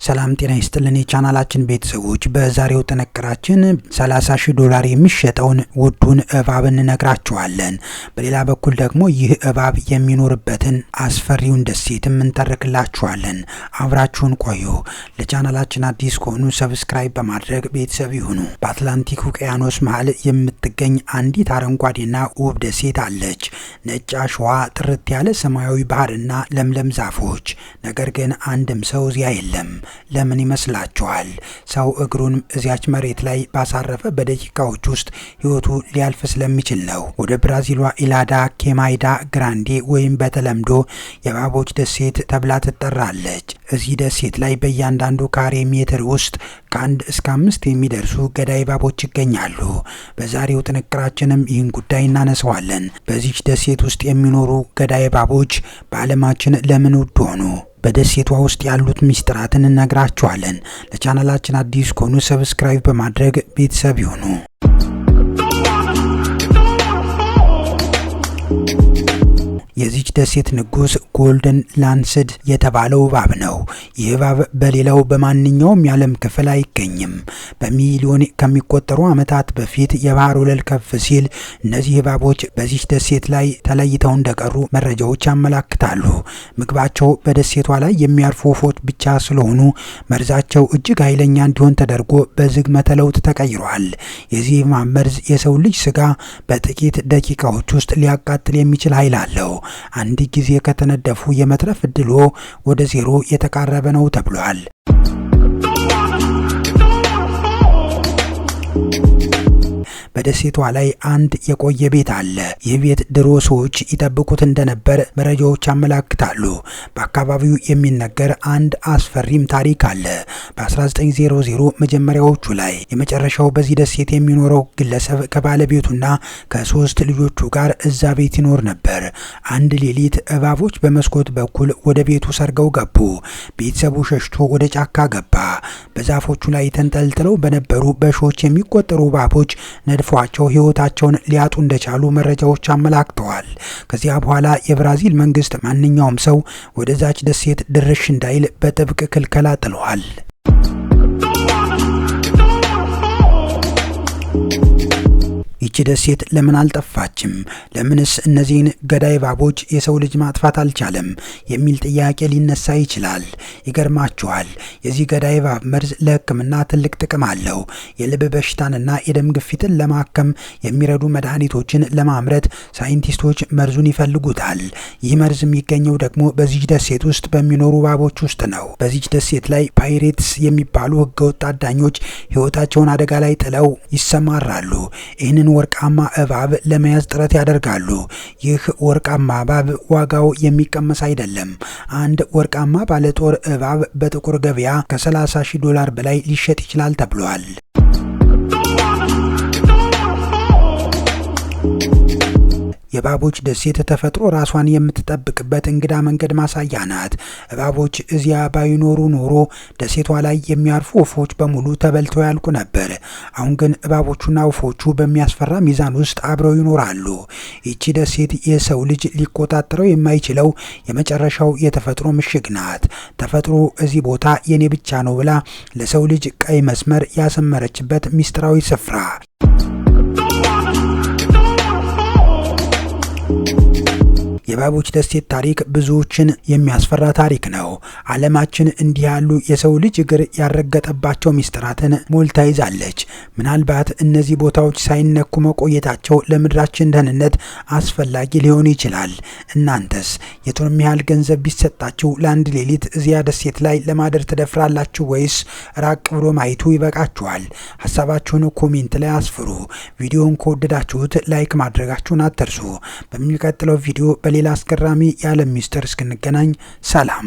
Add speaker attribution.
Speaker 1: ሰላም ጤና ይስጥልን የቻናላችን ቤተሰቦች፣ በዛሬው ጥንቅራችን $30,000 የሚሸጠውን ውዱን እባብ እንነግራችኋለን። በሌላ በኩል ደግሞ ይህ እባብ የሚኖርበትን አስፈሪውን ደሴትም እንተርክላችኋለን። አብራችሁን ቆዩ። ለቻናላችን አዲስ ከሆኑ ሰብስክራይብ በማድረግ ቤተሰብ ይሁኑ። በአትላንቲክ ውቅያኖስ መሃል የምትገኝ አንዲት አረንጓዴና ውብ ደሴት አለች። ነጭ አሸዋ፣ ጥርት ያለ ሰማያዊ ባህርና ለምለም ዛፎች። ነገር ግን አንድም ሰው እዚያ የለም። ለምን ይመስላችኋል? ሰው እግሩን እዚያች መሬት ላይ ባሳረፈ በደቂቃዎች ውስጥ ህይወቱ ሊያልፍ ስለሚችል ነው። ወደ ብራዚሏ ኢላዳ ኬማይዳ ግራንዴ ወይም በተለምዶ የእባቦች ደሴት ተብላ ትጠራለች። እዚህ ደሴት ላይ በእያንዳንዱ ካሬ ሜትር ውስጥ ከ1 እስከ 5 የሚደርሱ ገዳይ እባቦች ይገኛሉ። በዛሬው ጥንቅራችንም ይህን ጉዳይ እናነሳዋለን። በዚች ደሴት ውስጥ የሚኖሩ ገዳይ እባቦች በዓለማችን ለምን ውድ ሆኑ? በደሴቷ ውስጥ ያሉት ሚስጥራትን እነግራችኋለን። ለቻናላችን አዲስ ከሆኑ ሰብስክራይብ በማድረግ ቤተሰብ ይሁኑ። የዚች ደሴት ንጉስ ጎልደን ላንስድ የተባለው እባብ ነው። ይህ እባብ በሌላው በማንኛውም የዓለም ክፍል አይገኝም። በሚሊዮን ከሚቆጠሩ ዓመታት በፊት የባህር ወለል ከፍ ሲል እነዚህ እባቦች በዚች ደሴት ላይ ተለይተው እንደቀሩ መረጃዎች ያመላክታሉ። ምግባቸው በደሴቷ ላይ የሚያርፉ ወፎች ብቻ ስለሆኑ መርዛቸው እጅግ ኃይለኛ እንዲሆን ተደርጎ በዝግመተ ለውጥ ተቀይሯል። የዚህ እባብ መርዝ የሰው ልጅ ስጋ በጥቂት ደቂቃዎች ውስጥ ሊያቃጥል የሚችል ኃይል አለው። አንድ ጊዜ ከተነደፉ የመትረፍ እድሎ ወደ ዜሮ የተቃረበ ነው ተብሏል። በደሴቷ ላይ አንድ የቆየ ቤት አለ። ይህ ቤት ድሮ ሰዎች ይጠብቁት እንደነበር መረጃዎች ያመላክታሉ። በአካባቢው የሚነገር አንድ አስፈሪም ታሪክ አለ። በ1900 መጀመሪያዎቹ ላይ የመጨረሻው በዚህ ደሴት የሚኖረው ግለሰብ ከባለቤቱና ከ3 ልጆቹ ጋር እዛ ቤት ይኖር ነበር። አንድ ሌሊት እባቦች በመስኮት በኩል ወደ ቤቱ ሰርገው ገቡ። ቤተሰቡ ሸሽቶ ወደ ጫካ ገባ። በዛፎቹ ላይ ተንጠልጥለው በነበሩ በሺዎች የሚቆጠሩ እባቦች ፏቸው ህይወታቸውን ሊያጡ እንደቻሉ መረጃዎች አመላክተዋል። ከዚያ በኋላ የብራዚል መንግስት ማንኛውም ሰው ወደዛች ደሴት ድርሽ እንዳይል በጥብቅ ክልከላ ጥሏል። ይቺ ደሴት ለምን አልጠፋችም? ለምንስ እነዚህን ገዳይ እባቦች የሰው ልጅ ማጥፋት አልቻለም? የሚል ጥያቄ ሊነሳ ይችላል። ይገርማችኋል፣ የዚህ ገዳይ እባብ መርዝ ለሕክምና ትልቅ ጥቅም አለው። የልብ በሽታንና የደም ግፊትን ለማከም የሚረዱ መድኃኒቶችን ለማምረት ሳይንቲስቶች መርዙን ይፈልጉታል። ይህ መርዝ የሚገኘው ደግሞ በዚህ ደሴት ውስጥ በሚኖሩ እባቦች ውስጥ ነው። በዚህ ደሴት ላይ ፓይሬትስ የሚባሉ ህገወጥ አዳኞች ህይወታቸውን አደጋ ላይ ጥለው ይሰማራሉ። ይህንን ወርቃማ እባብ ለመያዝ ጥረት ያደርጋሉ። ይህ ወርቃማ እባብ ዋጋው የሚቀመስ አይደለም። አንድ ወርቃማ ባለጦር እባብ በጥቁር ገበያ ከ$30,000 በላይ ሊሸጥ ይችላል ተብሏል። የእባቦች ደሴት ተፈጥሮ ራሷን የምትጠብቅበት እንግዳ መንገድ ማሳያ ናት። እባቦች እዚያ ባይኖሩ ኖሮ ደሴቷ ላይ የሚያርፉ ወፎች በሙሉ ተበልተው ያልቁ ነበር። አሁን ግን እባቦቹና ወፎቹ በሚያስፈራ ሚዛን ውስጥ አብረው ይኖራሉ። ይቺ ደሴት የሰው ልጅ ሊቆጣጠረው የማይችለው የመጨረሻው የተፈጥሮ ምሽግ ናት። ተፈጥሮ እዚህ ቦታ የኔ ብቻ ነው ብላ ለሰው ልጅ ቀይ መስመር ያሰመረችበት ሚስጥራዊ ስፍራ። የእባቦች ደሴት ታሪክ ብዙዎችን የሚያስፈራ ታሪክ ነው። ዓለማችን እንዲህ ያሉ የሰው ልጅ እግር ያረገጠባቸው ሚስጥራትን ሞልታ ይዛለች። ምናልባት እነዚህ ቦታዎች ሳይነኩ መቆየታቸው ለምድራችን ደህንነት አስፈላጊ ሊሆን ይችላል። እናንተስ የቱንም ያህል ገንዘብ ቢሰጣችሁ ለአንድ ሌሊት እዚያ ደሴት ላይ ለማደር ትደፍራላችሁ ወይስ ራቅ ብሎ ማየቱ ይበቃችኋል? ሀሳባችሁን ኮሜንት ላይ አስፍሩ። ቪዲዮውን ከወደዳችሁት ላይክ ማድረጋችሁን አትርሱ። በሚቀጥለው ቪዲዮ በሌላ አስገራሚ የዓለም ሚስጥር እስክንገናኝ ሰላም።